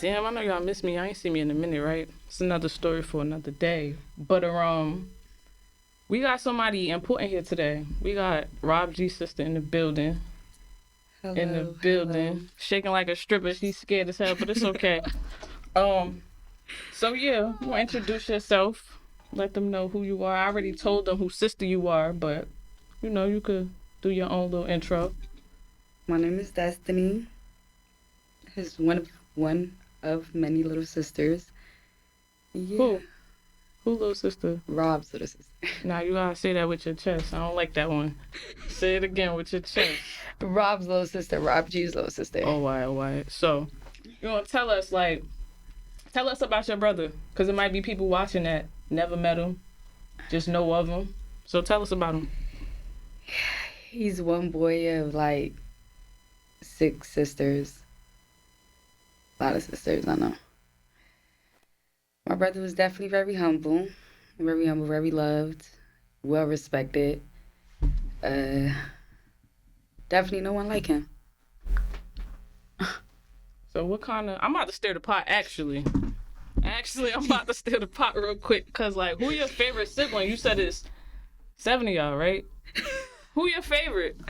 Damn, I know y'all miss me. I ain't seen me in a minute, right? It's another story for another day. But we got somebody important here today. We got Rob G's sister in the building. Hello. Shaking like a stripper. She's scared as hell, but it's okay. So yeah, you want to introduce yourself. Let them know who you are. I already told them whose sister you are, but you could do your own little intro. My name is Destiny. Is one of many little sisters. Yeah. Who little sister? Rob's little sister. Nah, you gotta say that with your chest. I don't like that one. Say it again with your chest. Rob's little sister. Rob G's little sister. Oh, why? So, you want to tell us about your brother, because it might be people watching that never met him, just know of him. So tell us about him. He's one boy of like 6 sisters. A lot of sisters, I know. My brother was definitely very humble, very loved, well respected. Definitely no one like him. So what kind of... I'm about to stir the pot, actually. I'm about to stir the pot real quick, because, like, who your favorite sibling? You said it's 7 of y'all, right? Who your favorite?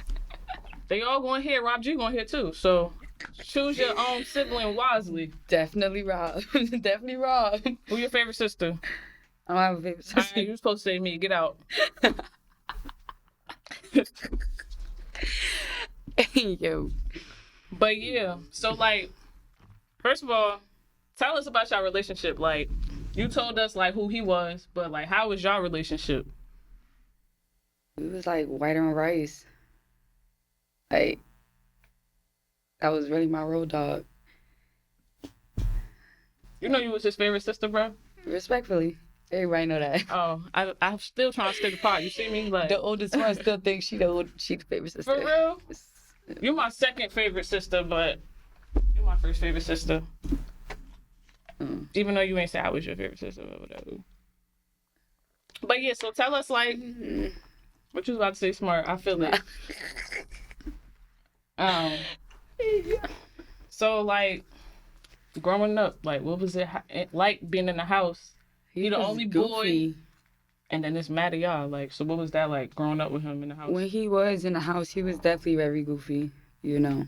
They all going here. Rob G going here, too. So choose your own sibling wisely. Definitely Rob. Definitely Rob. Who your favorite sister? I don't have a favorite sister. Right, you supposed to say me. Get out. Yo. But, yeah. So, like, first of all, tell us about your relationship. Like, you told us, like, who he was, but, like, how was your relationship? We was like white on rice. Like, that was really my road dog. You know you was his favorite sister, bro? Respectfully. Everybody know that. Oh, I'm still trying to stir the pot. You see me? Like, The oldest one still thinks she the favorite sister. for real? You're my second favorite sister, but you're my first favorite sister. Even though you ain't say I was your favorite sister or whatever. But yeah, so tell us, like, what you was about to say, smart. I feel it. So, like, growing up, like, what was it like being in the house? He the only boy, and then it's mad at y'all. Like, so what was that like growing up with him in the house? When he was in the house, he was definitely very goofy, you know.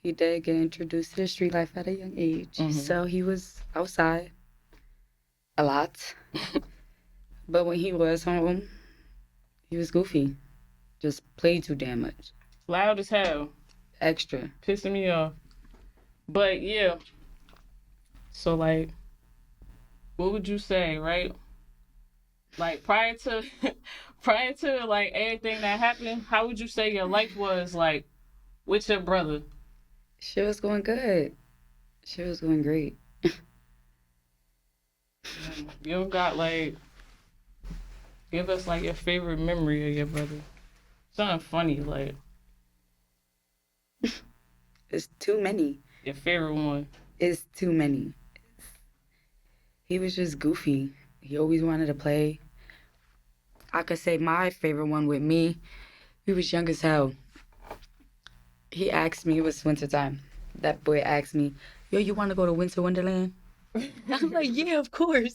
He did get introduced to the street life at a young age, so he was outside a lot. But when he was home, he was goofy. Just played too damn much. Loud as hell. Extra. Pissing me off. But yeah. So like, what would you say, right? Like prior to like everything that happened, how would you say your life was like with your brother? Shit was going good. Shit was going great. You don't got like, give us like your favorite memory of your brother. Something funny, like. It's too many. Your favorite one. It's too many. He was just goofy. He always wanted to play. I could say my favorite one with me, he was young as hell. He asked me, it was wintertime. That boy asked me, yo, you want to go to Winter Wonderland? I'm like, yeah, of course.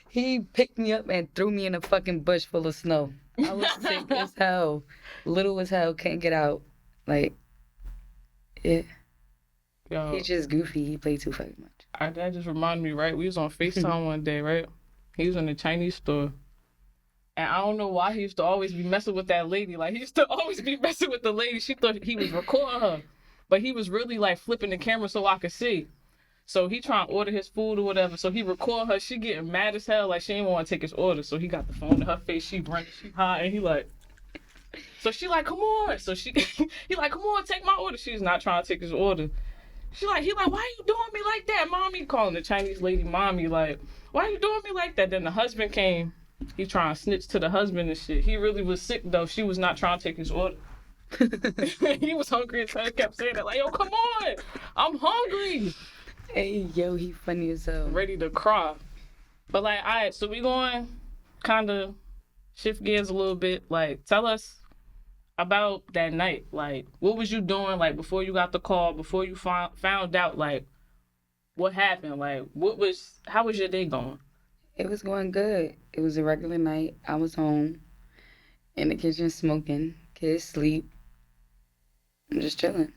He picked me up and threw me in a fucking bush full of snow. I was sick as hell. Little as hell, can't get out. Like, yeah. Yo, He's just goofy. He played too fucking much. that just reminded me, right? We was on FaceTime one day, right? He was in the Chinese store. And I don't know why he used to always be messing with that lady. Like, he used to always be messing with the lady. She thought he was recording her. But he was really, like, flipping the camera so I could see. So he trying to order his food or whatever. So he record her. She getting mad as hell. Like, she didn't want to take his order. So he got the phone to her face. She running. She high. And he like... So she like, come on. So he like, come on, take my order. She's not trying to take his order. He like, why you doing me like that, mommy? Calling the Chinese lady mommy, like, why you doing me like that? Then the husband came. He trying to snitch to the husband and shit. He really was sick, though. She was not trying to take his order. He was hungry and he kept saying that, like, yo, come on. I'm hungry. Hey, yo, he funny as hell. Ready to cry. But, like, all right, so we going kind of shift gears a little bit. Like, tell us, about that night. Like, what was you doing? Like, before you got the call, before you found out, like, what happened? Like, how was your day going? It was going good. It was a regular night. I was home in the kitchen smoking. Kids sleep. I'm just chilling.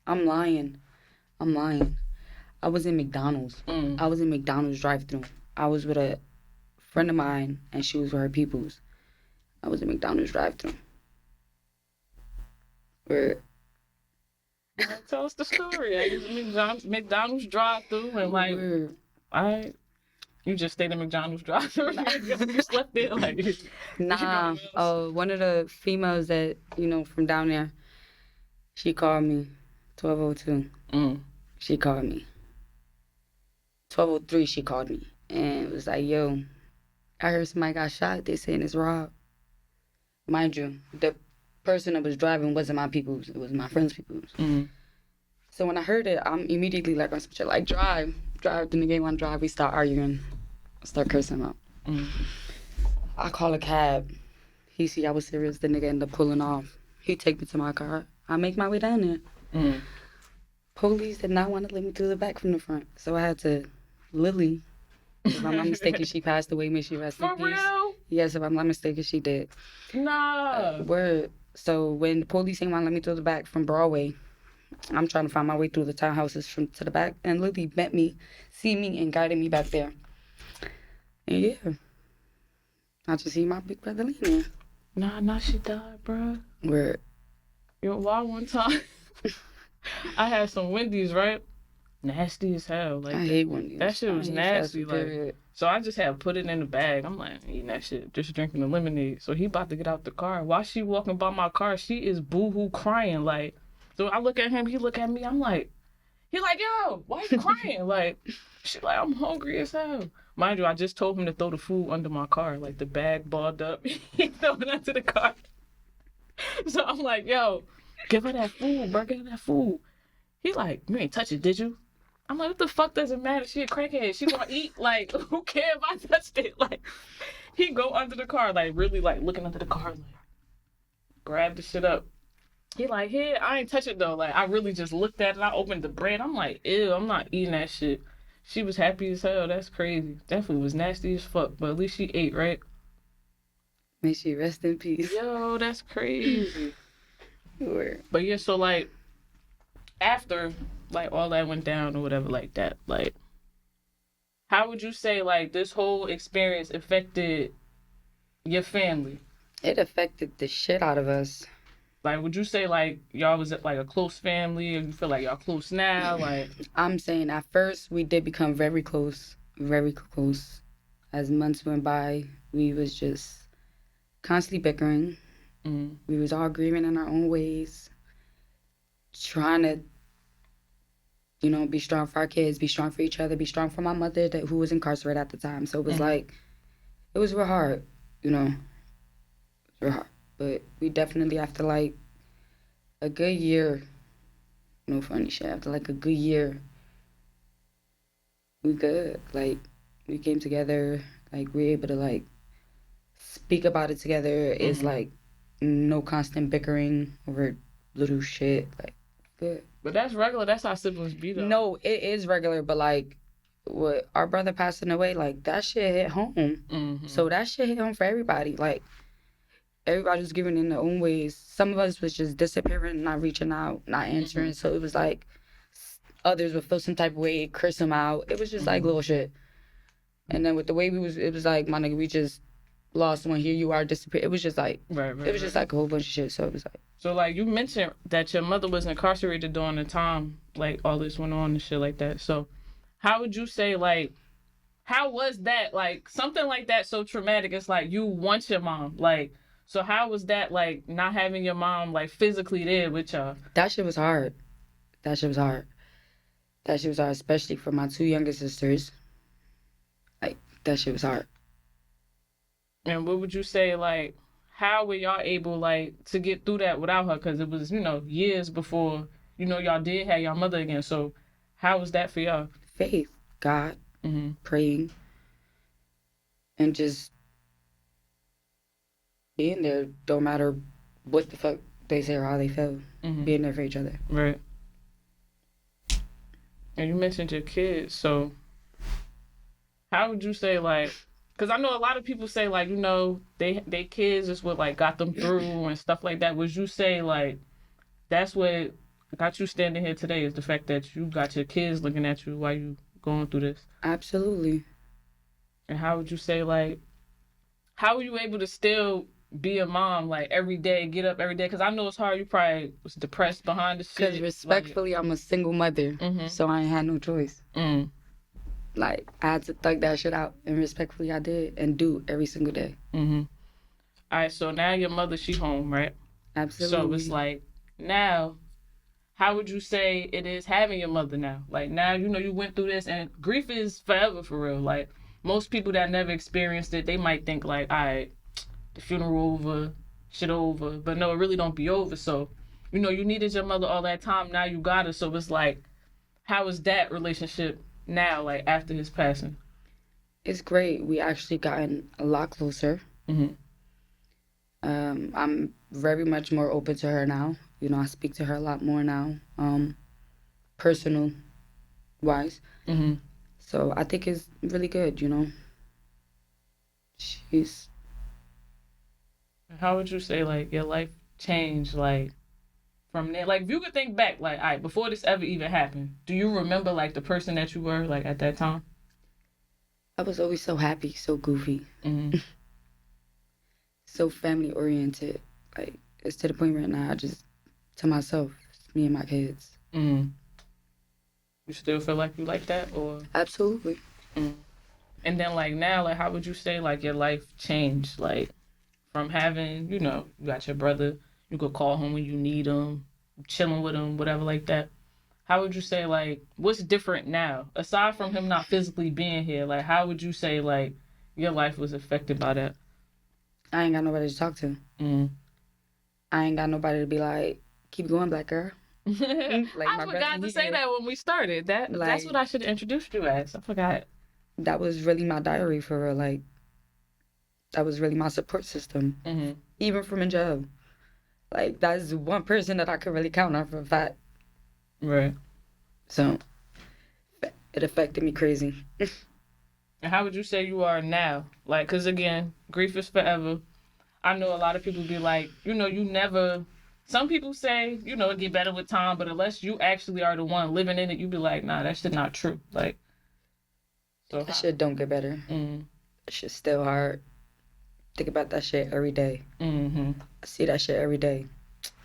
I'm lying. I'm lying. I was in McDonald's. Mm. I was in McDonald's drive-thru. I was with a friend of mine, and she was with her peoples. I was in McDonald's drive-thru. Where Tell us the story. Like, McDonald's drive-through, and like, where I, you just stayed in McDonald's drive-through. You slept there, like. nah. One of the females that from down there, she called me, 12:02. Mm. She called me. 12:03. She called me and it was like, "Yo, I heard somebody got shot. They saying it's Rob." Mind you, the person that was driving wasn't my people's. It was my friend's people's. Mm. So when I heard it, I'm immediately like on some shit like drive. The nigga want to drive. We start arguing, start cursing him out. Mm. I call a cab. He see I was serious. The nigga ended up pulling off. He take me to my car. I make my way down there. Mm. Police did not want to let me through the back from the front, so I had to Lily. If I'm not mistaken, she passed away. May she rest in For peace. real? Yes, if I'm not mistaken, she did. Nah. Word. So when the police ain't want to let me through the back from Broadway, I'm trying to find my way through the townhouses to the back, and Lily met me, see me, and guided me back there. And yeah, I just see my big brother leaning. Nah, she died, bro. Word. Yo, why one time I had some Wendy's, right? Nasty as hell. Like, I hate Wendy's. that shit was I hate nasty. fast food, Like, period. so I just had put it in the bag. I'm like, eating that shit, just drinking the lemonade. So he about to get out the car. While she walking by my car, she is boo-hoo crying. Like, so I look at him, he look at me. I'm like, he like, yo, why you crying? Like, she like, I'm hungry as hell. Mind you, I just told him to throw the food under my car. Like, the bag balled up. He threw it under the car. So I'm like, yo, give her that food, bro. Give her that food. He like, you ain't touch it, did you? I'm like, what the fuck does it matter? She a crackhead. She gonna eat. Like, who cares if I touched it? Like, he go under the car, like, really, like, looking under the car, like, grab the shit up. He like, here, I ain't touch it, though. Like, I really just looked at it. I opened the bread. I'm like, ew, I'm not eating that shit. She was happy as hell. That's crazy. Definitely was nasty as fuck, but at least she ate, right? May she rest in peace. Yo, that's crazy. Word. But yeah, so, like, after, like, all that went down or whatever like that, like, how would you say, like, this whole experience affected your family? It affected the shit out of us. Like, would you say, like, y'all was, like, a close family, or you feel like y'all close now? Like, I'm saying at first we did become very close, very close. As months went by, we was just constantly bickering. mm, We was all grieving in our own ways, trying to, be strong for our kids, be strong for each other, be strong for my mother who was incarcerated at the time. So it was like, it was real hard, It was real hard. But we definitely, after like a good year, no funny shit, after like a good year, we good. Like, we came together, like, we able to, like, speak about it together. It's like no constant bickering over little shit. Like, good. but that's regular. That's how siblings be, though. No, it is regular, but like, what our brother passing away, like, that shit hit home. Mm-hmm. So that shit hit home for everybody. Like, everybody was giving in their own ways. Some of us was just disappearing, not reaching out, not answering. So it was like, others would feel some type of way, curse them out. It was just like little shit. And then with the way it was like, my nigga, we just lost one. Here you are, disappeared. It was just like, it was just like a whole bunch of shit. So it was like. So, like, you mentioned that your mother was incarcerated during the time, like, all this went on and shit like that. So, how would you say, like, how was that, like, something like that so traumatic? It's like, you want your mom. Like, so how was that, like, not having your mom, like, physically there with y'all? That shit was hard. That shit was hard. That shit was hard, especially for my two younger sisters. Like, that shit was hard. And what would you say, like, how were y'all able, like, to get through that without her? Because it was, years before, y'all did have your mother again. So how was that for y'all? Faith, God, praying, and just being there. Don't matter what the fuck they say how they feel, being there for each other. Right. And you mentioned your kids, so how would you say, like, because I know a lot of people say, like, you know, they kids is what, like, got them through and stuff like that. Would you say, like, that's what got you standing here today is the fact that you got your kids looking at you while you going through this? Absolutely. And how would you say, like, how were you able to still be a mom, like, every day, get up every day? Because I know it's hard. You probably was depressed behind the shit. Because respectfully, I'm a single mother, so I ain't had no choice. Like, I had to thug that shit out, and respectfully, I did, and do every single day. All right, so now your mother, she home, right? Absolutely. So it's like, now, how would you say it is having your mother now? Like, now, you know, you went through this, and grief is forever, for real. Like, most people that never experienced it, they might think, like, all right, the funeral over, shit over. But no, it really don't be over. So, you know, you needed your mother all that time. Now you got her. So it's like, how is that relationship now, like, after his passing? It's great. We actually gotten a lot closer. I'm very much more open to her now. You know, I speak to her a lot more now, personal wise. So I think it's really good, you know. She's... How would you say, like, your life changed, like, from there? Like, if you could think back, like, all right, before this ever even happened, do you remember, like, the person that you were, like, at that time? I was always so happy, so goofy. So family oriented. Like, it's to the point right now, I just, to myself, it's me and my kids. You still feel like you like that, or? Absolutely. And then, like, now, like, how would you say, like, your life changed, like, from having, you know, you got your brother, you could call him when you need him, chilling with him, whatever like that. How would you say, like, what's different now? Aside from him not physically being here, like, how would you say, like, your life was affected by that? I ain't got nobody to talk to. I ain't got nobody to be like, keep going, black girl. Like, I forgot to say that when we started. That's what I should have introduced you as. I forgot. That was really my diary for real. Like, that was really my support system. Even from in jail. Like, that's one person that I could really count on for a fact. Right. So, it affected me crazy. And how would you say you are now? Like, because again, grief is forever. I know a lot of people be like, you know, you never... Some people say, you know, it get better with time, but unless you actually are the one living in it, you be like, nah, that shit not true. Like, so that shit don't get better. That shit's still hard. Think about that shit every day. I see that shit every day.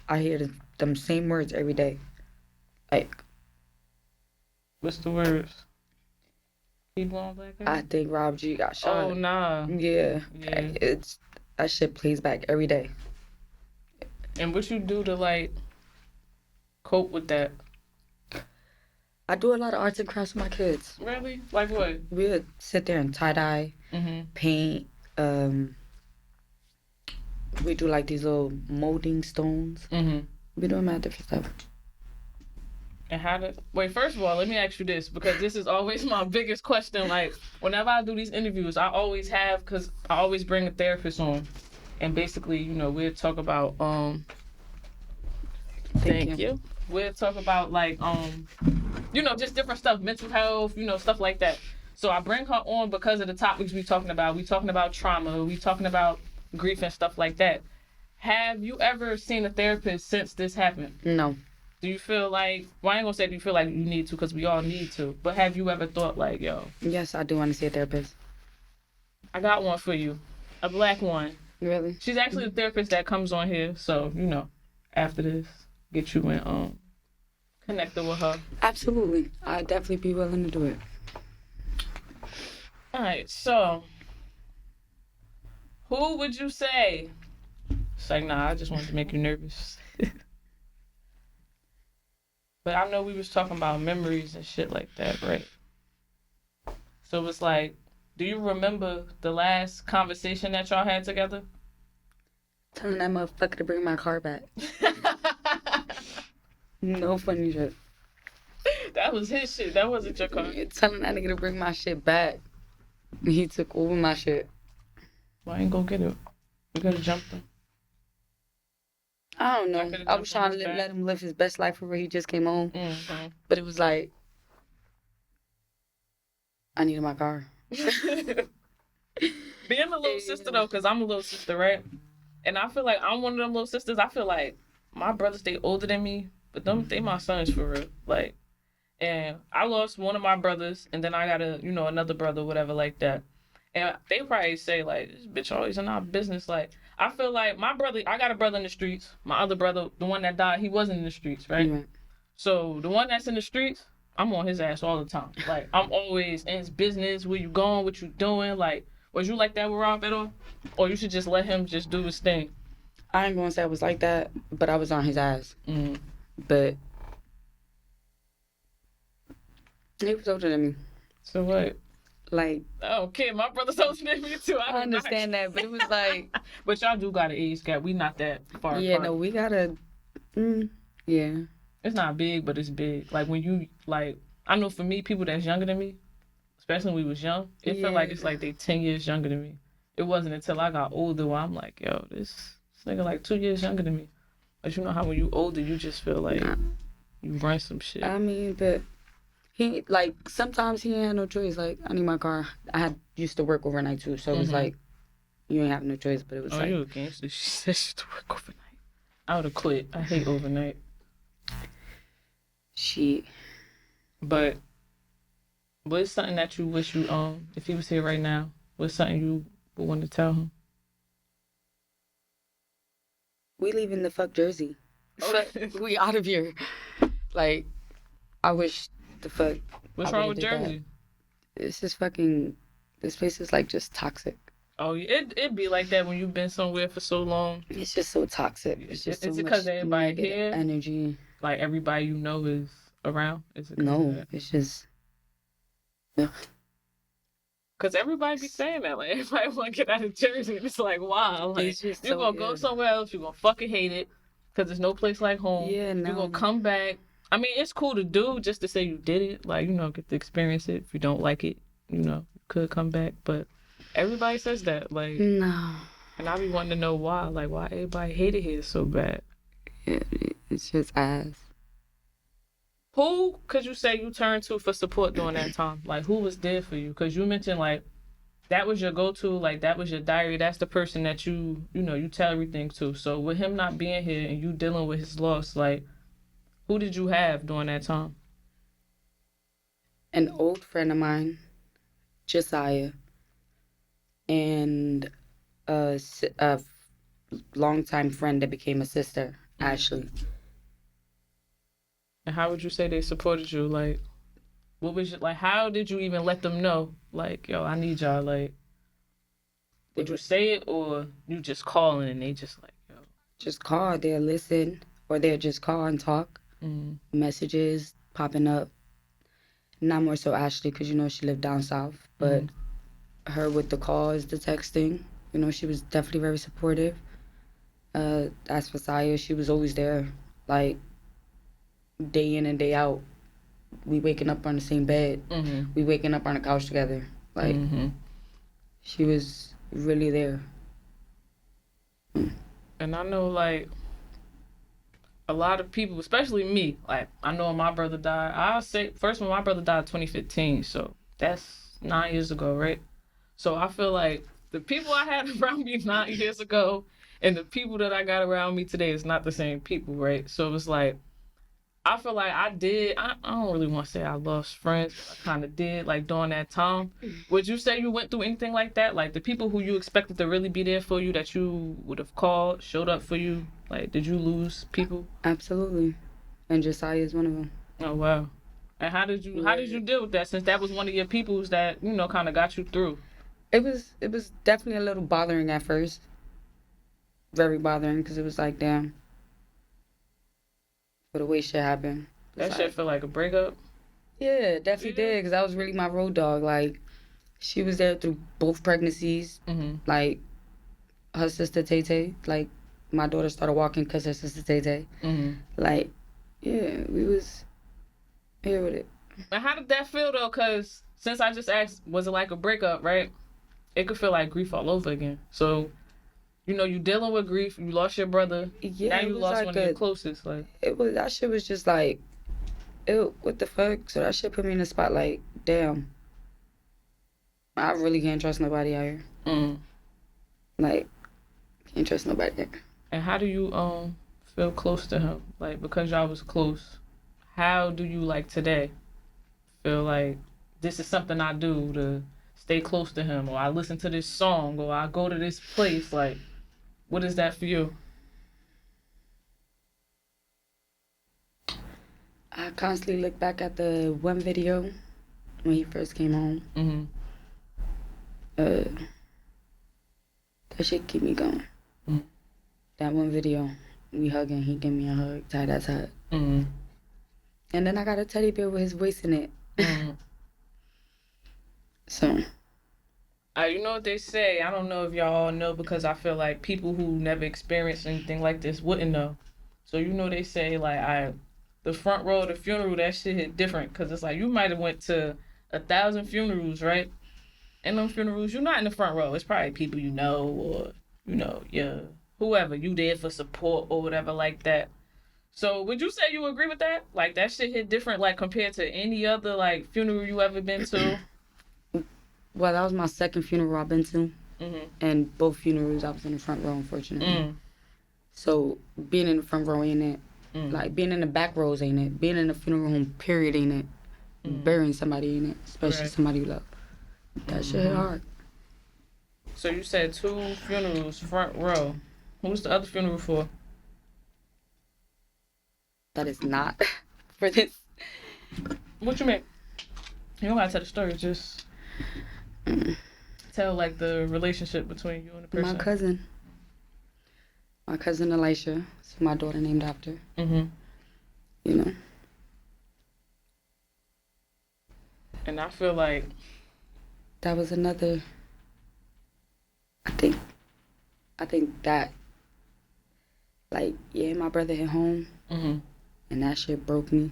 I hear them same words every day. Like, what's the words? Keep on, black girl? I think Rob G got shot. Oh, nah. Yeah. It's... That shit plays back every day. And what you do to, like, cope with that? I do a lot of arts and crafts with my kids. Really? Like what? We'll sit there and tie-dye, paint. We do, like, these little molding stones. We do mad different stuff. And how to... Wait, first of all, let me ask you this, because this is always my biggest question. Like, whenever I do these interviews, I always have, because I always bring a therapist on. And basically, you know, we'll talk about, thank you. We'll talk about, like, you know, just different stuff, mental health, you know, stuff like that. So I bring her on because of the topics we talking about. We talking about trauma. We talking about grief and stuff like that. Have you ever seen a therapist since this happened? No. Do you feel like, well, I ain't gonna say do you feel like you need to, because we all need to, but have you ever thought like, yo? Yes, I do want to see a therapist. I got one for you. A black one. Really? She's actually the therapist that comes on here, so, you know, after this, get you in, connected with her. Absolutely. I'd definitely be willing to do it. All right, so, who would you say? It's like, nah, I just wanted to make you nervous. But I know we was talking about memories and shit like that, right? So it's like, do you remember the last conversation that y'all had together? Telling that motherfucker to bring my car back. No funny shit. That was his shit. That wasn't your car. You're telling that nigga to bring my shit back. He took over my shit. Well, I ain't gonna get it. We gotta jump them. I don't know. could've I was jumped trying on to his let him live his best life for where he just came home. Mm-hmm. But it was like, I needed my car. Being a little sister though, cause I'm a little sister, right? And I feel like I'm one of them little sisters. I feel like my brothers, they older than me, but they my sons for real. Like, and I lost one of my brothers, and then I got another brother, whatever, like that. And they probably say like, this bitch always in our business. Like, I feel like my brother, I got a brother in the streets. My other brother, the one that died, he wasn't in the streets, right? Right. So the one that's in the streets, I'm on his ass all the time. Like, I'm always in his business. Where you going? What you doing? Like, was you like that with Rob at all? Or you should just let him just do his thing? I ain't gonna say I was like that, but I was on his ass. Mm. But he was older than me. So what? Like, Okay, my brother's older than me too. I understand that, but it was like, but y'all do got an age gap. We not that far yeah, apart. no, we gotta, yeah. It's not big, but it's big. Like when you like, I know for me, people that's younger than me, especially when we was young, it felt like it's like they 10 years younger than me. It wasn't until I got older where I'm like, yo, this nigga like 2 years younger than me. But you know how when you older, you just feel like you run some shit. I mean, but he, like, sometimes he ain't had no choice. Like, I need my car. Used to work overnight too, so it was like, you ain't have no choice, but it was like. Oh, you a gangster. She said she used to work overnight. I would have quit. I hate overnight. Shit. But what's something that you wish you, if he was here right now, what's something you would want to tell him? We leaving the fuck Jersey. Oh. We out of here. Like, I wish the fuck. What's wrong with Jersey? It's just fucking. This place is like just toxic. Oh, yeah, it be like that when you've been somewhere for so long. It's just so toxic. It's just is so it because much everybody negative here? Energy. Like everybody you know is around? Is it No, it's just. Ugh. Cause everybody be saying that, like everybody want to get out of Jersey, and it's like, wow, like It's just you're gonna go somewhere else, you're gonna fucking hate it, cause there's no place like home. Yeah, no. You're gonna come back. I mean, it's cool to do just to say you did it, like get to experience it. If you don't like it, you could come back. But everybody says that, like, no. And I be wanting to know why, like, why everybody hate it here so bad. Yeah, it's just ass. Who could you say you turned to for support during that time? Like, who was there for you? Because you mentioned, like, that was your go-to, like, that was your diary. That's the person that you tell everything to. So with him not being here and you dealing with his loss, like, who did you have during that time? An old friend of mine, Josiah, and a longtime friend that became a sister, Ashley. And how would you say they supported you? Like, what was how did you even let them know? Like, yo, I need y'all. Like, would you say it or you just calling and they just like, yo? Just call, they'll listen, or they'll just call and talk. Messages popping up. Not more so Ashley, because she lived down south, but her with the calls, the texting, she was definitely very supportive. As for Saya, she was always there, like, day in and day out. We waking up on the same bed. We waking up on the couch together. Like, she was really there. And I know, like, a lot of people, especially me, like, I know when my brother died, I'll say, first when my brother died 2015, so that's 9 years ago, right? So I feel like the people I had around me 9 years ago and the people that I got around me today is not the same people, right? So it was like, I feel like I don't really want to say I lost friends, but I kind of did, like, during that time. Would you say you went through anything like that? Like, the people who you expected to really be there for you, that you would have called, showed up for you, like, did you lose people? Absolutely. And Josiah is one of them. Oh, wow. And how did you deal with that, since that was one of your peoples that, kind of got you through? It was definitely a little bothering at first. Very bothering, because it was like, damn. For the way shit happened. That shit feel like a breakup? Yeah, definitely did, because that was really my road dog. Like, she was there through both pregnancies. Like, her sister Tay-Tay, like, my daughter started walking because her sister Tay-Tay. Like, yeah, we was here with it. And how did that feel, though? Because since I just asked, was it like a breakup, right? It could feel like grief all over again. So you know, you dealing with grief. You lost your brother. Yeah, Now it you was lost like one of your closest. Like, that shit was just like, ew, what the fuck? So that shit put me in the spot like, damn, I really can't trust nobody out here. Like, can't trust nobody there. and how do you feel close to him? Like, because y'all was close, how do you like today feel like this is something I do to stay close to him, or I listen to this song, or I go to this place? Like, what is that for you? I constantly look back at the one video when he first came home. Mm-hmm. That shit keep me going. Mm-hmm. That one video, we hugging, he give me a hug, tight as hug. Mm-hmm. And then I got a teddy bear with his voice in it. Mm-hmm. So. You know what they say? I don't know if y'all know, because I feel like people who never experienced anything like this wouldn't know. So you know they say like the front row of the funeral, that shit hit different, because it's like you might have went to 1,000 funerals, right? In them funerals, you're not in the front row. It's probably people you know, or you know, yeah, whoever you there for support or whatever like that. So would you say you agree with that? Like that shit hit different, like compared to any other like funeral you ever been to? Well, that was my second funeral I've been to. Mm-hmm. And both funerals I was in the front row, unfortunately. Mm. So being in the front row ain't it. Like being in the back rows ain't it. Being in the funeral home, period, ain't it. Burying somebody ain't it. Especially somebody you love. That shit hit hard. So you said 2 funerals, front row. Who's the other funeral for? That is not for this. What you mean? You don't gotta tell the story, just tell like the relationship between you and the person. My cousin Elisha. It's my daughter named after. Mm-hmm. You know. And I feel like that was another. I think that, like, yeah, my brother hit home, and that shit broke me.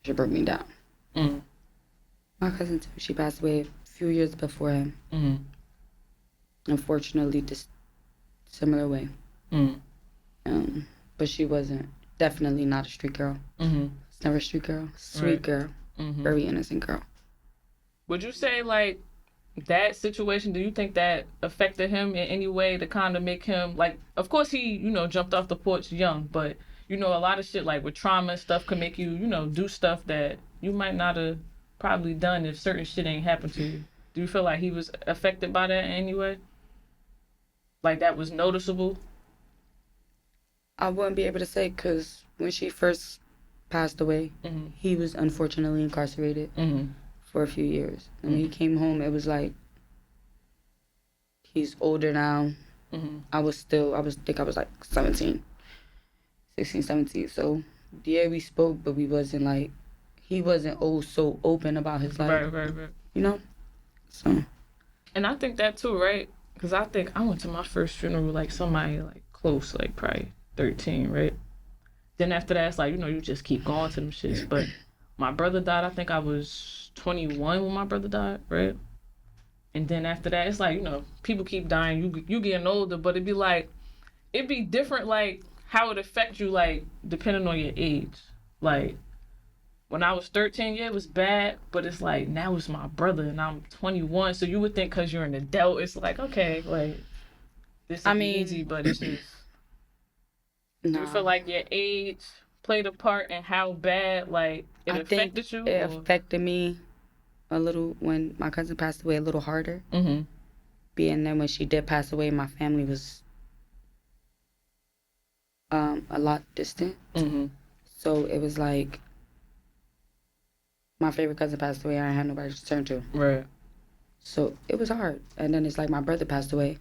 She broke me down. Mm-hmm. My cousin too. She passed away a few years before him. Mm-hmm. Unfortunately, just similar way. Mm-hmm. But she wasn't. Definitely not a street girl. Mm-hmm. It's never a street girl. Sweet girl. Mm-hmm. Very innocent girl. Would you say like that situation? Do you think that affected him in any way to kind of make him like? Of course, he jumped off the porch young, but a lot of shit like with trauma and stuff can make you do stuff that you might not have probably done if certain shit ain't happened to you. Do you feel like he was affected by that in any way? Like that was noticeable? I wouldn't be able to say, because when she first passed away, he was unfortunately incarcerated for a few years. And when he came home, it was like, he's older now. I think I was like 16, 17. So, yeah, we spoke, but we wasn't like, he wasn't so open about his life. Right. You know? So. And I think that too, right? Because I think I went to my first funeral, like somebody like close, like probably 13, right? Then after that, it's like, you just keep going to them shits. But my brother died, I think I was 21 when my brother died, right? And then after that, it's like, people keep dying. You getting older, but it'd be different, like, how it affect you, like, depending on your age. Like, when I was 13, yeah, it was bad, but it's like, now it's my brother, and I'm 21, so you would think because you're an adult, it's like, okay, like, this is easy, but it's just... Do you feel like your age played a part in how bad, like, it affected you? It affected me a little when my cousin passed away, a little harder. Being that when she did pass away, my family was a lot distant. So it was like, my favorite cousin passed away, I didn't have nobody to turn to. Right. So it was hard. And then it's like my brother passed away.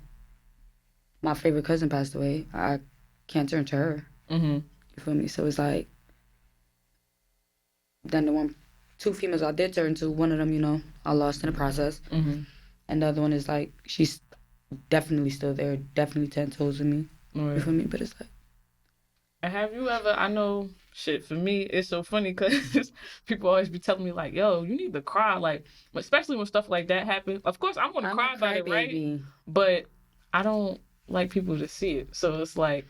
My favorite cousin passed away. I can't turn to her. You feel me? So it's like, then the 2 females I did turn to, one of them, I lost in the process. And the other one is like, she's definitely still there, definitely 10 toes with me. Right. You feel me? But it's like. And have you ever, I know, shit, for me, it's so funny because people always be telling me like, yo, you need to cry. Like, especially when stuff like that happens. Of course, I'm going to cry about it, right? But I don't like people to see it. So it's like,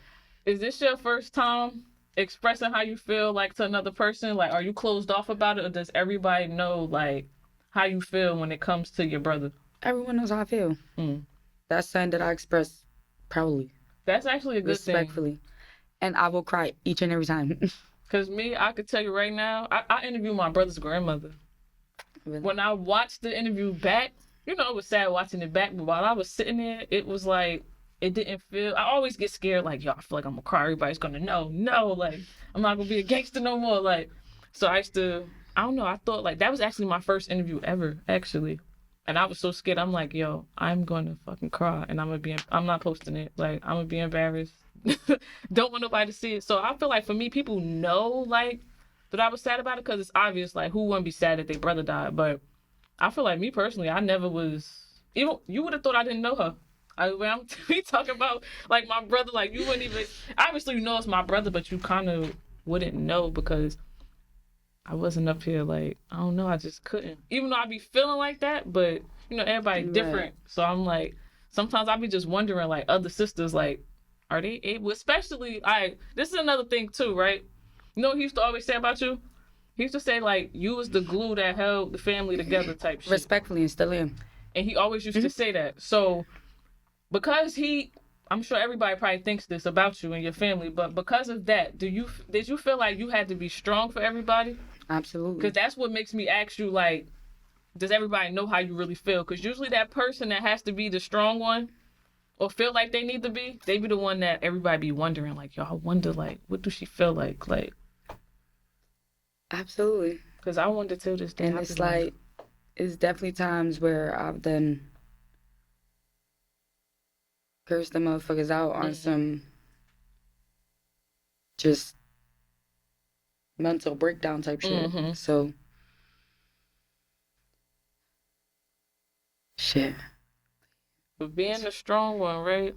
is this your first time expressing how you feel like to another person? Like, are you closed off about it, or does everybody know like how you feel when it comes to your brother? Everyone knows how I feel. Mm. That's something that I express proudly, That's actually a good thing. respectfully, and I will cry each and every time. Cause me, I could tell you right now, I interviewed my brother's grandmother. Really? When I watched the interview back, you know, it was sad watching it back, but while I was sitting there, it was like, it didn't feel, I always get scared, like, yo, I feel like I'm gonna cry, everybody's gonna know, no, like, I'm not gonna be a gangster no more, like, so I used to, I don't know, I thought, like, that was actually my first interview ever, actually, and I was so scared, I'm like, yo, I'm gonna fucking cry, and I'm not posting it, like, I'm gonna be embarrassed, don't want nobody to see it, so I feel like for me, people know, like, that I was sad about it, because it's obvious, like, who wouldn't be sad that their brother died, but I feel like me personally, I never was. Even you would have thought I didn't know her. When I'm we talking about like my brother, like you wouldn't even. Obviously, you know it's my brother, but you kind of wouldn't know because I wasn't up here. Like I don't know, I just couldn't. Even though I be feeling like that, but you know everybody different. Right. So I'm like, sometimes I be just wondering, like other sisters, like are they able? Especially, this is another thing too, right? You know what he used to always say about you? He used to say like you was the glue that held the family together type shit. Respectfully, and still am. And he always used to say that. So because I'm sure everybody probably thinks this about you and your family, but because of that, did you feel like you had to be strong for everybody? Absolutely. Because that's what makes me ask you like, does everybody know how you really feel? Because usually that person that has to be the strong one or feel like they need to be, they be the one that everybody be wondering like, yo, I wonder like, what does she feel like? Like, absolutely. because I wonder till this day. And it's like, it's definitely times where I've done curse the motherfuckers out on some just mental breakdown type shit. Mm-hmm. So, shit. But being the strong one, right?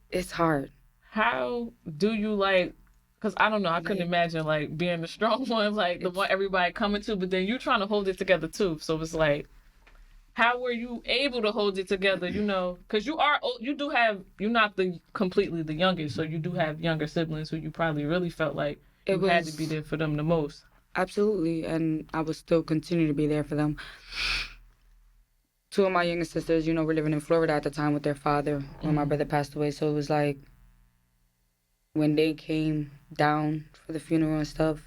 It's hard. How do you like, because I don't know, I couldn't imagine like being the strong one, like the one everybody coming to, but then you trying to hold it together too. So it's like, how were you able to hold it together, you know? Because you're not completely the youngest, so you do have younger siblings who you probably really felt like you had to be there for them the most. Absolutely, and I would still continue to be there for them. Two of my younger sisters, you know, were living in Florida at the time with their father when my brother passed away. So it was like, when they came down for the funeral and stuff,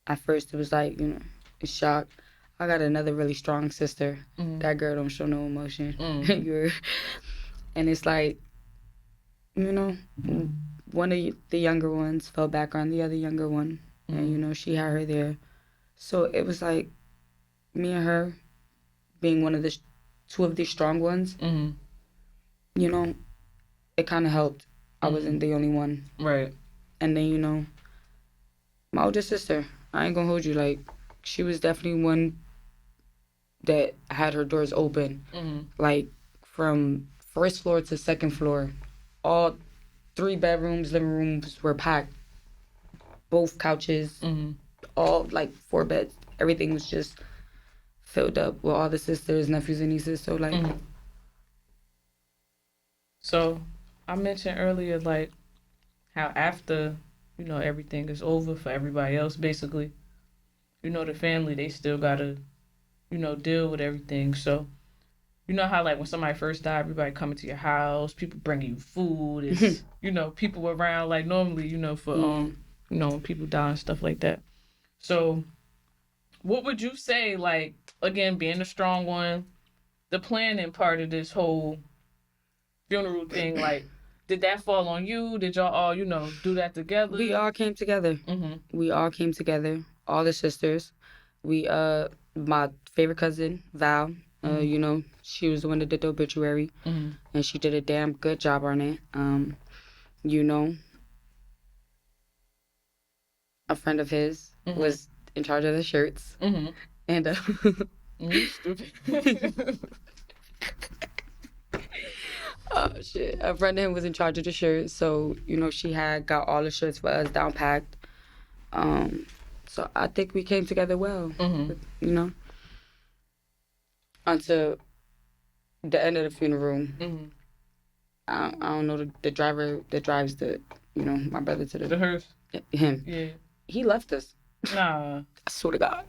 at first it was like, you know, a shock. I got another really strong sister. That girl don't show no emotion. And it's like, you know, one of the younger ones fell back on the other younger one. And, you know, she had her there. So it was like me and her being two of the strong ones, you know, it kind of helped. I wasn't the only one. Right. And then, you know, my older sister, I ain't gonna hold you, like, she was definitely one that had her doors open. Like, from first floor to second floor, all 3 bedrooms, living rooms were packed. Both couches, all, like, 4 beds. Everything was just filled up with all the sisters, nephews, and nieces. So, like... So, I mentioned earlier, like, how after, you know, everything is over for everybody else, basically, you know, the family, they still gotta, you know, deal with everything. So, you know how, like, when somebody first died, everybody coming to your house, people bringing you food, it's, you know, people around, like, normally, you know, for, you know, when people die and stuff like that. So, what would you say, like, again, being the strong one, the planning part of this whole funeral thing, like, did that fall on you? Did y'all all, you know, do that together? We all came together. We all came together. All the sisters. My favorite cousin, Val, you know, she was the one that did the obituary. And she did a damn good job on it. You know, a friend of his was in charge of the shirts. And, You stupid. oh, shit. A friend of him was in charge of the shirts. So, you know, she had got all the shirts for us down packed. So I think we came together well, you know, until the end of the funeral. I don't know the driver that drives my brother to The hearse. him. Yeah. He left us. Nah. I swear to God,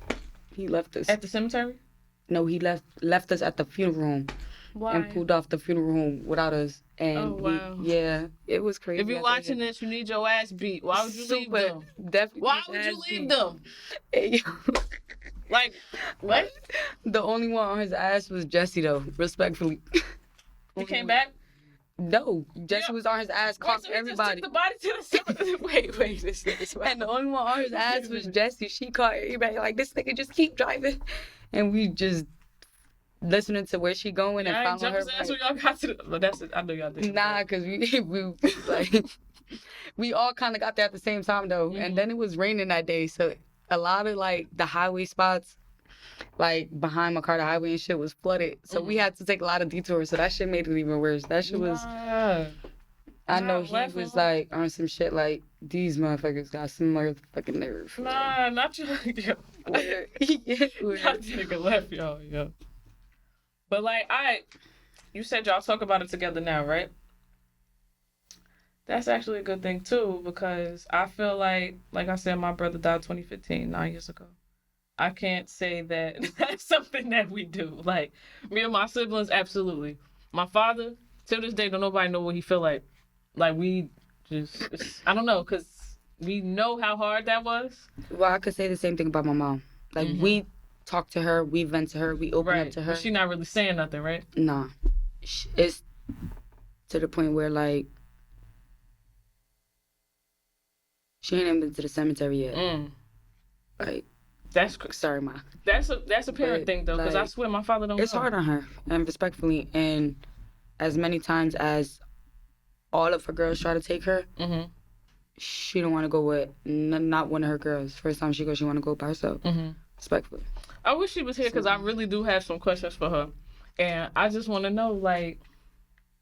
he left us. At the cemetery? No, he left us at the funeral home. Why? And pulled off the funeral home without us. And it was crazy. If you're watching this, you need your ass beat. Why would you leave them? Definitely. Why would you leave them? Like, what? The only one on his ass was Jesse, though. Respectfully. He came back? No, Jesse was on his ass, caught everybody. Just took the body to the cemetery. Wait, this nigga's And the only one on his ass was Jesse. She caught everybody like, this nigga just keep driving. And we just listening to where she going and following her. That's what y'all got to. But that's it. I know y'all did. Nah, cause we like we all kind of got there at the same time though, and then it was raining that day, so a lot of like the highway spots, like behind McCarter Highway and shit, was flooded. So we had to take a lot of detours. So that shit made it even worse. That shit was. I know he was like on some shit like these motherfuckers got some motherfucking nerve. Nah, not you. Yo. Not nigga left y'all, yo. But like, you said y'all talk about it together now, right? That's actually a good thing too, because I feel like I said, my brother died 2015, 9 years ago. I can't say that that's something that we do. Like, me and my siblings, absolutely. My father, to this day, don't nobody know what he feel like. Like, we just, I don't know, because we know how hard that was. Well, I could say the same thing about my mom. Like, we talk to her, we vent to her, we open up to her. But she not really saying nothing, right? Nah. It's to the point where, like, she ain't even been to the cemetery yet. Like, sorry, Ma. That's a parent thing, though, because like, I swear my father don't It's hard on her, and respectfully, and as many times as all of her girls try to take her, she don't want to go with not one of her girls. First time she goes, she want to go by herself. Respectfully. I wish she was here because I really do have some questions for her. And I just want to know, like,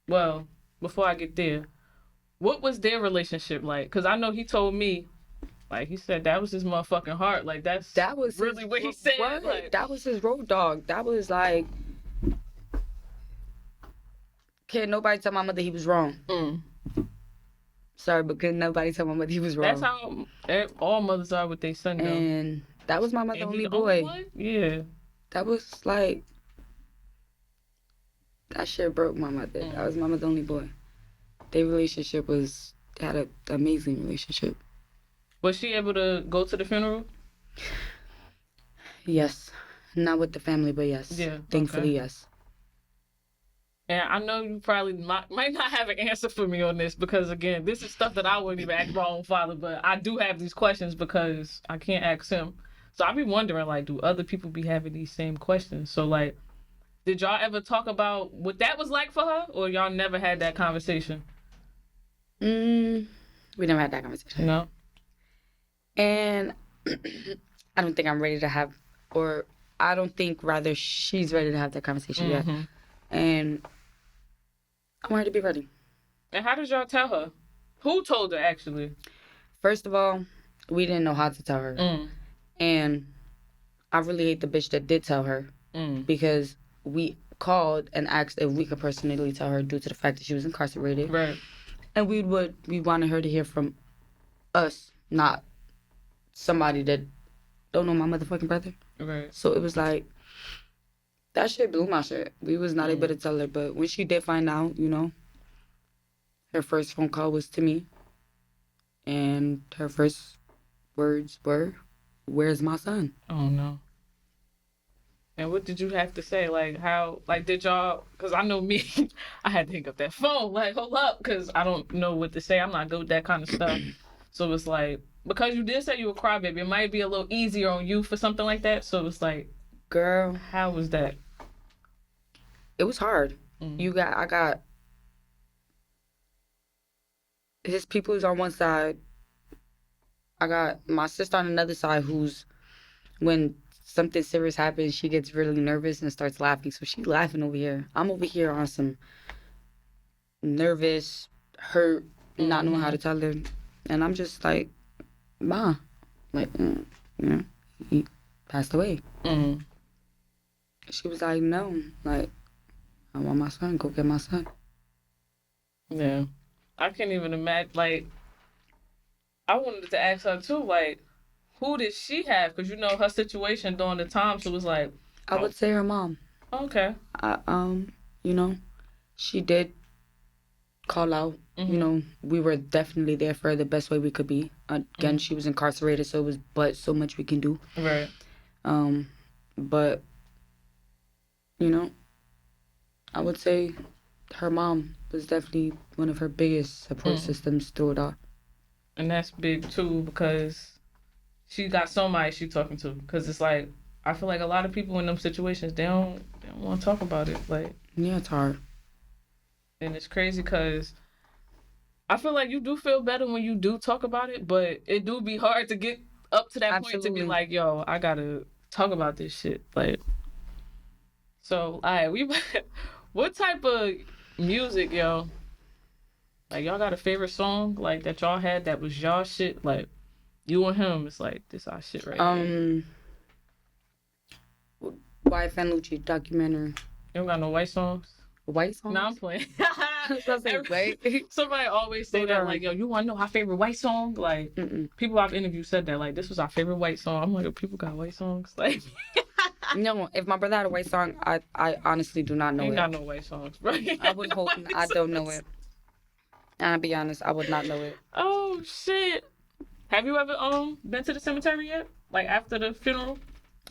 well, before I get there, what was their relationship like? Because I know he told me, like, he said that was his motherfucking heart. Like, that was really what he said. Like, that was his road dog. That was like, can't nobody tell my mother he was wrong. Sorry, but couldn't nobody tell my mother he was wrong. That's how all mothers are with their son, though. And that was my mother's only boy. Yeah. That was like, that shit broke my mother. That was my mother's only boy. Their relationship had an amazing relationship. Was she able to go to the funeral? Yes. Not with the family, but yes. Yeah. Thankfully, yes. And I know you probably might not have an answer for me on this because, again, this is stuff that I wouldn't even ask my own father, but I do have these questions because I can't ask him. So I be wondering, like, do other people be having these same questions? So, like, did y'all ever talk about what that was like for her, or y'all never had that conversation? We never had that conversation. No. And I don't think I'm ready to have, or I don't think rather she's ready to have that conversation yet. And I want her to be ready. And how did y'all tell her? Who told her, actually? First of all, we didn't know how to tell her. And I really hate the bitch that did tell her because we called and asked if we could personally tell her due to the fact that she was incarcerated. Right. And we wanted her to hear from us, not somebody that don't know my motherfucking brother. Right. So it was like, that shit blew my shit. We was not able to tell her, but when she did find out, her first phone call was to me. And her first words were, "Where's my son?" Oh, no. And what did you have to say? Like, how, like, did y'all, because I know me, I had to hang up that phone. Like, hold up, because I don't know what to say. I'm not good with that kind of stuff. So it's like, because you did say you were a crybaby, it might be a little easier on you for something like that. So it's like, girl, how was that? It was hard. I got his people is on one side. I got my sister on another side who's, when something serious happens, she gets really nervous and starts laughing. So she's laughing over here. I'm over here on some nervous, hurt, not knowing how to tell her. And I'm just like, Ma, like, he passed away. She was like, no, like, I want my son, go get my son. Yeah. I can't even imagine. Like, I wanted to ask her too. Like, who did she have? Because you know her situation during the time. So it was like, I oh, would say her mom. okay. You know, she did call out. You Mm-hmm. know, we were definitely there for her the best way we could be. Again, Mm-hmm. she was incarcerated, so it was but so much we can do. Right. Um, but you know, I would say her mom was definitely one of her biggest support Mm. systems through it all. And that's big too because she got somebody she talking to. Because it's like, I feel like a lot of people in them situations, they don't want to talk about it. Like, Yeah, it's hard. and it's crazy because I feel like you do feel better when you do talk about it, but it do be hard to get up to that point to be Absolutely. like, yo, I gotta talk about this shit. Like, so, alright, what type of music, yo? Like, y'all got a favorite song like that y'all had that was y'all shit? Like, you and him, it's like this our shit right here. Why Lucci documentary. You don't got no white songs? White songs? No, I'm playing. White. Somebody always say that, like, yo, you want to know our favorite white song? Like, people I've interviewed said that, like, this was our favorite white song. I'm like, oh, people got white songs? Like, no, if my brother had a white song, I honestly do not know ain't it. got no white songs, right? I would hope I don't know it. I'll be honest, I would not know it. Oh, shit. Have you ever been to the cemetery yet? Like, after the funeral?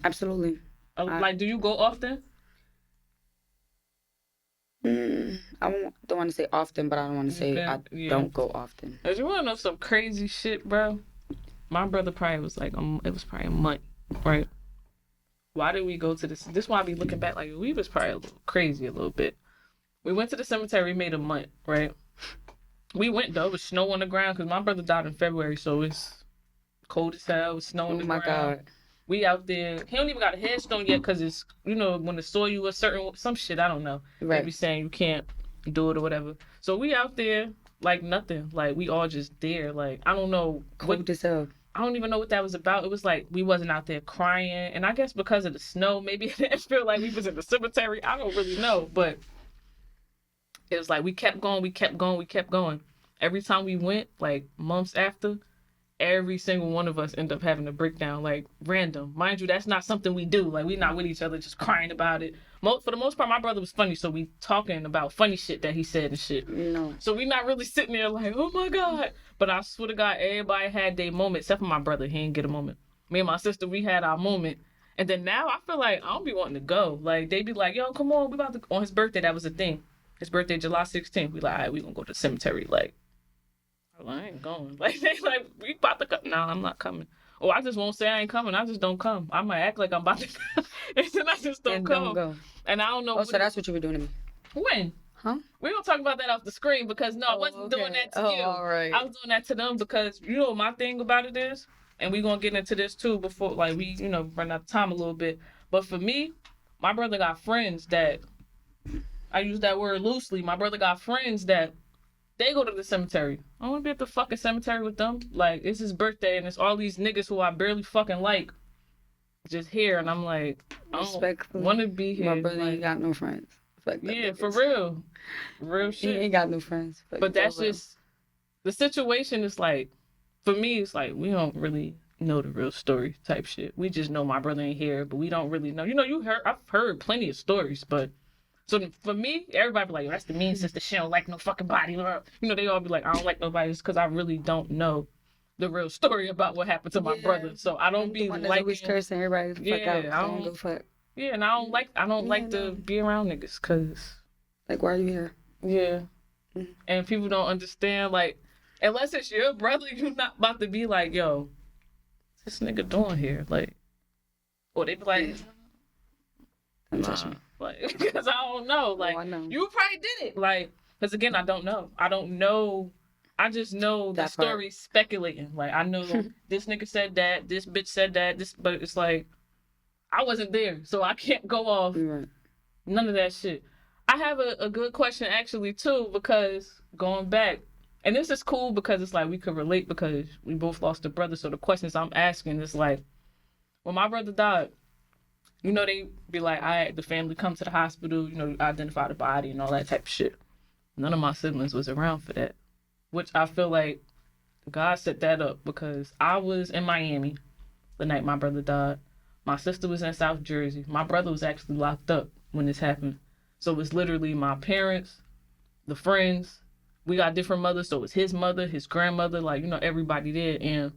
Absolutely. Like, do you go often? I don't want to say often, but I don't want to say I don't go often. Cause you want to know some crazy shit, bro? My brother probably was like, it was probably a month, right? Why did we go to this? This why I be looking back like we was probably a little crazy a little bit. We went to the cemetery, made a month, right? We went though, it was snow on the ground because my brother died in February, so it's cold as hell, it was snow on the ground. Oh my God. We out there. He don't even got a headstone yet because it's, you know, when the soil was certain, some shit, I don't know. Right. They be saying you can't do it or whatever. So we out there like nothing. Like we all just there. Like, I don't know. Cold as hell. I don't even know what that was about. It was like we wasn't out there crying. And I guess because of the snow, maybe it didn't feel like we was in the cemetery. I don't really know. But it was like we kept going, we kept going, we kept going. Every time we went, like months after, every single one of us end up having a breakdown, like random. Mind you, that's not something we do. Like we not with each other just crying about it. For the most part, my brother was funny, so we talking about funny shit that he said and shit. No. So we not really sitting there like, oh my God. But I swear to God, everybody had their moment, except for my brother. He didn't get a moment. Me and my sister, we had our moment. And then now I feel like I don't be wanting to go. Like they be like, yo, come on, we about to on his birthday. That was the thing. His birthday, July 16th. We like, all right, we gonna go to the cemetery. Like, well, I ain't going. Like, they like, we about to come. No, I'm not coming. Or I just won't say I ain't coming. I just don't come. I might act like I'm about to come. And then I just don't come. Don't go. And I don't know. Oh, so that's what you were doing to me. When? Huh? We don't talk about that off the screen because, no, I wasn't doing that to you. All right. I was doing that to them because, you know, my thing about it is, and we're going to get into this too before, like, we, you know, run out of time a little bit. But for me, my brother got friends that, I use that word loosely. My brother got friends that they go to the cemetery. I want to be at the fucking cemetery with them. Like, it's his birthday, and it's all these niggas who I barely fucking like just here. And I'm like, I don't want to be here. My brother ain't got no friends. Yeah, for real. Real shit. He ain't got no friends. But that's just, the situation is like, for me, it's like, we don't really know the real story type shit. We just know my brother ain't here, but we don't really know. You know, I've heard plenty of stories, but so for me, everybody be like, that's the mean sister. She don't like no fucking body. You know, they all be like, I don't like nobody just because I really don't know the real story about what happened to my brother. So I don't be like always cursing everybody the fuck out. I don't go fuck. Yeah, and I don't like to be around niggas because, like, why are you here? Yeah. Mm-hmm. And people don't understand, like, unless it's your brother, you're not about to be like, yo, what's this nigga doing here? Like, or they be like, nah. Like, because I don't know. Like, you probably did it. Like, because again, I don't know. I just know the story speculating. Like, I know this nigga said that, this bitch said that, but it's like, I wasn't there, so I can't go off none of that shit. I have a good question actually too, because going back, and this is cool because it's like we could relate because we both lost a brother. So the questions I'm asking is like, when my brother died, you know, they be like, all right, the family come to the hospital, you know, identify the body and all that type of shit. None of my siblings was around for that, which I feel like God set that up because I was in Miami the night my brother died. My sister was in South Jersey. My brother was actually locked up when this happened. So it was literally my parents, the friends. We got different mothers, so it was his mother, his grandmother, like, everybody there. And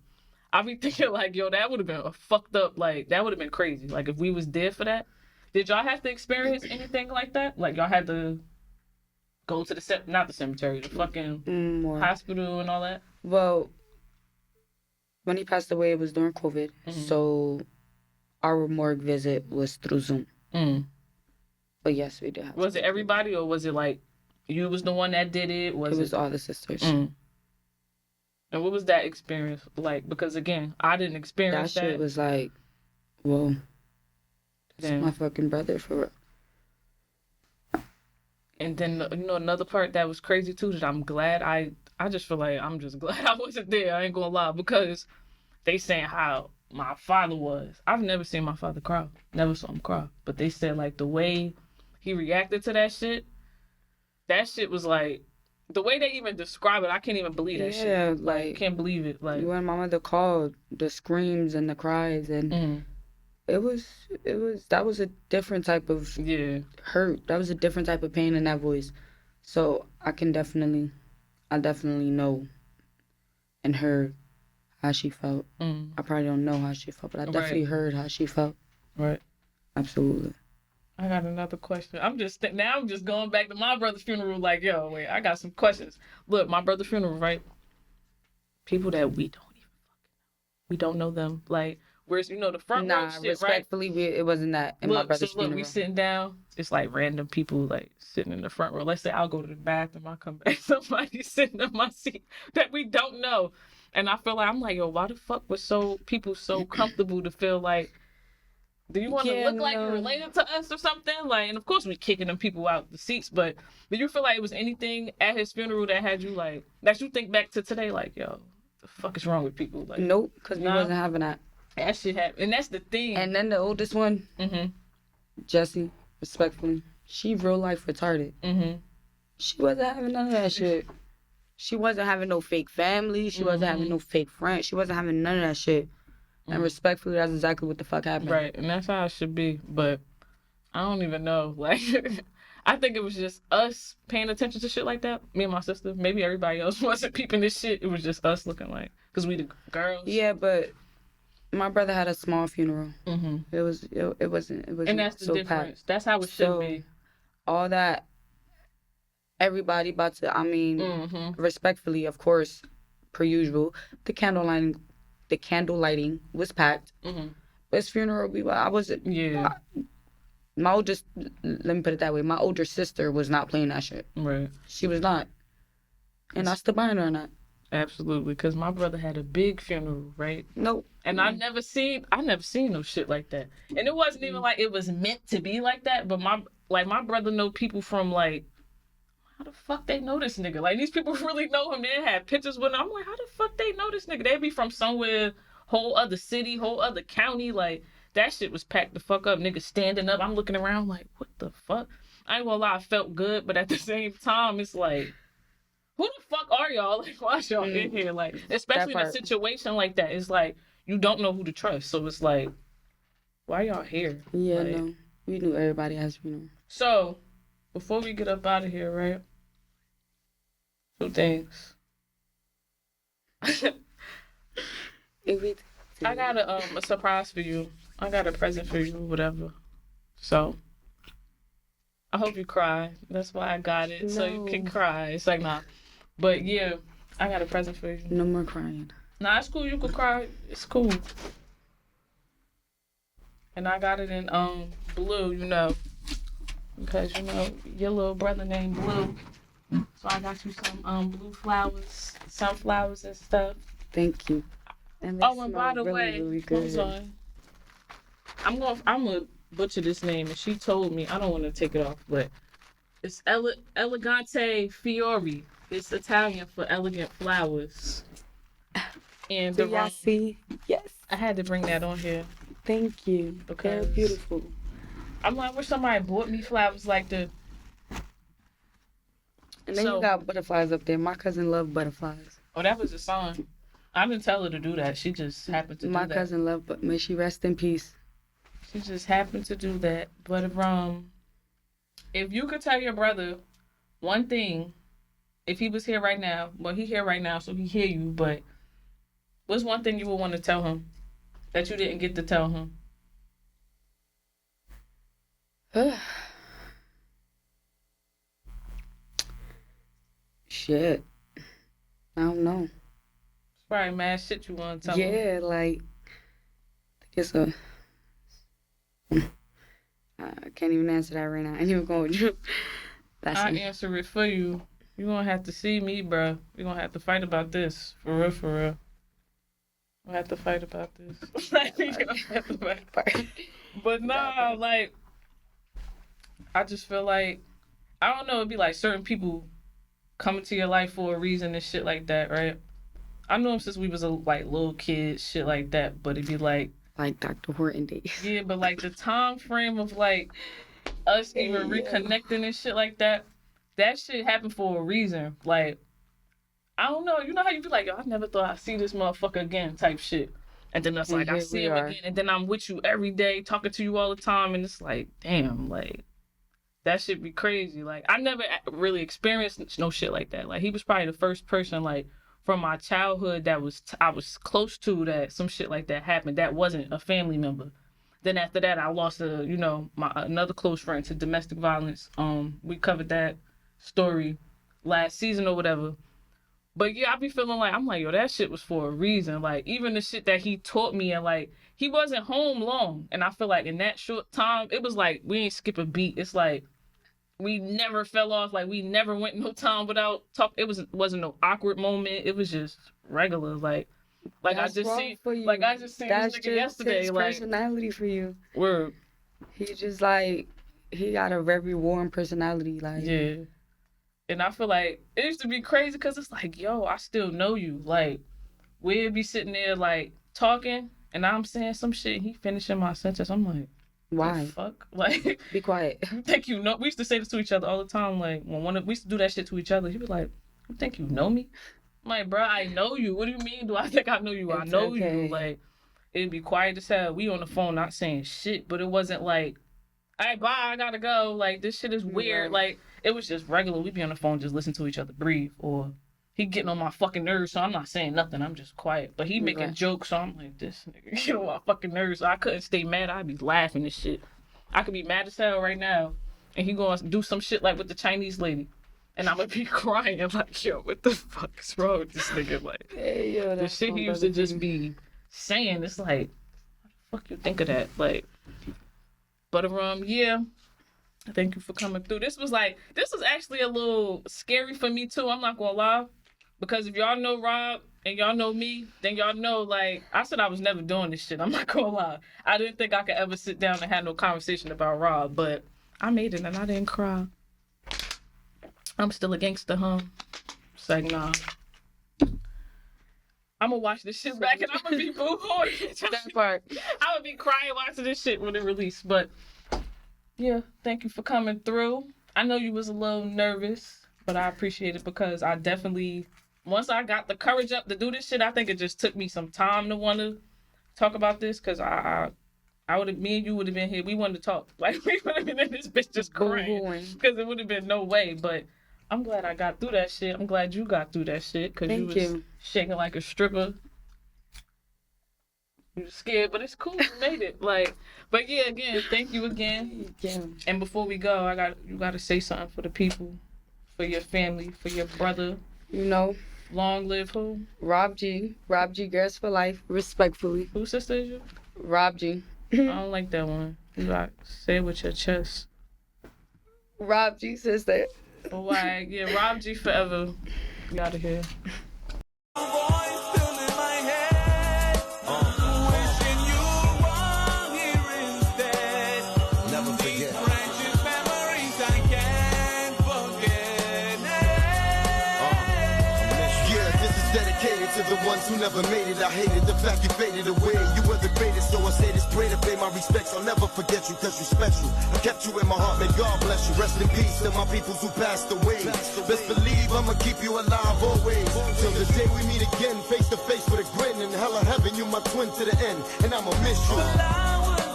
I be thinking, like, yo, that would have been a fucked up, like, that would have been crazy. Like, if we was there for that. Did y'all have to experience anything like that? Like, y'all had to go to not the cemetery, the fucking hospital and all that? Well, when he passed away, it was during COVID. So our morgue visit was through Zoom. But yes, we did have Was it everybody, or was it like you was the one that did it? It was all the sisters. And what was that experience like? Because again, I didn't experience that. That shit was like, whoa. That's my fucking brother for real. And then, another part that was crazy too, that I'm glad I just feel like I'm just glad I wasn't there. I ain't gonna lie, because they saying how my father was. I've never seen my father cry. Never saw him cry. But they said, like, the way he reacted to that shit was like, the way they even describe it, I can't even believe that shit. Yeah, like, can't believe it. Like, when my mother called, the screams and the cries, and that was a different type of hurt. That was a different type of pain in that voice. So I definitely know and heard how she felt. I probably don't know how she felt, but I definitely heard how she felt. Right. Absolutely. I got another question. I'm just going back to my brother's funeral. Like, yo, wait, I got some questions. Look, my brother's funeral, right? People that we don't know them. Like, where's the front row shit, respectfully, right? It wasn't that in my brother's funeral. Look, we sitting down. It's like random people like sitting in the front row. Let's say I'll go to the bathroom. I come back. Somebody sitting in my seat that we don't know. And I feel like, I'm like, yo, why the fuck was people so comfortable to feel like, do you want to look like you're related to us or something? Like, and of course we kicking them people out the seats, but did you feel like it was anything at his funeral that had you like, that you think back to today, like, yo, the fuck is wrong with people? Like, nope, because we wasn't having that. That shit happened, and that's the thing. And then the oldest one, Jessie, respectfully, she real life retarded. She wasn't having none of that shit. She wasn't having no fake family. She wasn't having no fake friends. She wasn't having none of that shit. And respectfully, that's exactly what the fuck happened. Right, and that's how it should be. But I don't even know. Like, I think it was just us paying attention to shit like that. Me and my sister. Maybe everybody else wasn't peeping this shit. It was just us looking like, because we the girls. Yeah, but my brother had a small funeral. It wasn't. And that's the so difference. Packed. That's how it should be. All that. Everybody about to. I mean, respectfully, of course, per usual, the candle lighting was packed. His funeral, my oldest, let me put it that way, my older sister was not playing that shit. Right. She was not. And I stood behind her on that. Absolutely, because my brother had a big funeral, right? Nope. And I never seen no shit like that. And it wasn't even like it was meant to be like that, but my brother know people from like, how the fuck they know this nigga? Like, these people really know him. They had pictures with him. I'm like, how the fuck they know this nigga? They be from somewhere, whole other city, whole other county. Like, that shit was packed the fuck up. Niggas standing up. I'm looking around like, what the fuck? I ain't gonna lie, I felt good, but at the same time, it's like, who the fuck are y'all? Like, why y'all in here? Like, especially in a situation like that, it's like, you don't know who to trust. So it's like, why y'all here? Yeah, like, no. We knew everybody has funeral. So, before we get up out of here, right? 2 things. I got a surprise for you. I got a present for you, whatever. So, I hope you cry. That's why I got it, so you can cry. It's like, nah. But yeah, I got a present for you. No more crying. Nah, it's cool. You can cry. It's cool. And I got it in blue, because your little brother named Blue. So I got you some blue flowers, sunflowers and stuff. Thank you. And by the way, really good. I'm gonna butcher this name, and she told me I don't want to take it off, but it's Elegante Fiori. It's Italian for elegant flowers. And do y'all see? Yes. I had to bring that on here. Thank you. Because they're beautiful. I'm like, I wish somebody bought me flowers like the. And then you got butterflies up there. My cousin loved butterflies. Oh, that was a song. I didn't tell her to do that. She just happened to do that. My cousin loved, but may she rest in peace. She just happened to do that. But if you could tell your brother one thing, if he was here right now, well, he here right now, so he hear you, but what's one thing you would want to tell him that you didn't get to tell him? Shit. I don't know. It's probably mad shit you want to tell him. Yeah, like, it's I can't even answer that right now. I ain't even going to. I'll answer it for you. You're going to have to see me, bro. We're going to have to fight about this. For real, for real. We'll have to fight about this. But nah, like, I just feel like, I don't know, it'd be like certain people coming to your life for a reason and shit like that, right? I knew him since we was like little kids, shit like that, but it'd be like Dr. Horton days. Yeah, but like the time frame of like us even reconnecting and shit like that shit happened for a reason. Like, I don't know, you know how you be like, yo, I never thought I'd see this motherfucker again type shit. And then that's like, I see him again, and then I'm with you every day, talking to you all the time, and it's like, damn, like, that shit be crazy. Like, I never really experienced no shit like that. Like, he was probably the first person, like, from my childhood that I was close to that some shit like that happened. That wasn't a family member. Then after that, I lost another close friend to domestic violence. We covered that story last season or whatever. But yeah, I be feeling like, I'm like, yo, that shit was for a reason. Like, even the shit that he taught me, and like, he wasn't home long. And I feel like in that short time, it was like, we ain't skip a beat. It's like, we never fell off. Like, we never went no time without talk. It wasn't no awkward moment. It was just regular. Like I just seen this nigga yesterday. His like, personality for you. Word. He just like, he got a very warm personality. Like, yeah. And I feel like it used to be crazy because it's like, yo, I still know you. Like, we'd be sitting there like talking, and I'm saying some shit. And he finishing my sentence. I'm like, why? Fuck. Like, be quiet. You think you know? We used to say this to each other all the time. Like, we used to do that shit to each other. He was like, you think you know me? I'm like, bro, I know you. What do you mean? Do I think I know you? I know you. Like, it'd be quiet as hell. We on the phone not saying shit, but it wasn't like, all right, bye, I gotta go. Like, this shit is weird. Like, it was just regular. We'd be on the phone just listen to each other breathe. Or he getting on my fucking nerves, so I'm not saying nothing. I'm just quiet. But he making jokes, so I'm like, this nigga get on my fucking nerves. So I couldn't stay mad. I'd be laughing and shit. I could be mad as hell right now, and he gonna do some shit like with the Chinese lady. And I'm gonna be crying like, yo, what the fuck is wrong with this nigga? Like, hey, yo, the shit he used to just be saying, it's like, what the fuck you think of that? Like, but yeah, thank you for coming through. This was actually a little scary for me too, I'm not gonna lie. Because if y'all know Rob and y'all know me, then y'all know, like, I said I was never doing this shit, I'm not gonna lie. I didn't think I could ever sit down and have no conversation about Rob, but I made it and I didn't cry. I'm still a gangster, huh? It's like, nah. I'm gonna watch this shit back and I'm gonna be boo-hooing. That part. I'm gonna be crying watching this shit when it released. But yeah, thank you for coming through. I know you was a little nervous, but I appreciate it because I definitely, once I got the courage up to do this shit, I think it just took me some time to want to talk about this because me and you would have been here. We wanted to talk. Like, we would have been in this bitch just crying because it would have been no way. But I'm glad I got through that shit. I'm glad you got through that shit because you was shaking like a stripper. You was scared, but it's cool. You made it. Like, but yeah, again, thank you again. Yeah. And before we go, you gotta say something for the people, for your family, for your brother. You know. Long live who? Rob G. Rob G. Girls for Life. Respectfully. Whose sister is you? Rob G. I don't like that one. You gotta say it with your chest. Rob G. Sister. Oh, why? Yeah, Rob G forever. We out of here. Dedicated to to the ones who never made it. I hated the fact you faded away. You were the greatest, so I say this prayer to pay my respects. I'll never forget you, cause you're special. I kept you in my heart, may God bless you. Rest in peace to my peoples who passed away. Best believe I'ma keep you alive always. Till the day we meet again, face to face with a grin. In hell or heaven, you my twin to the end, and I'ma miss you.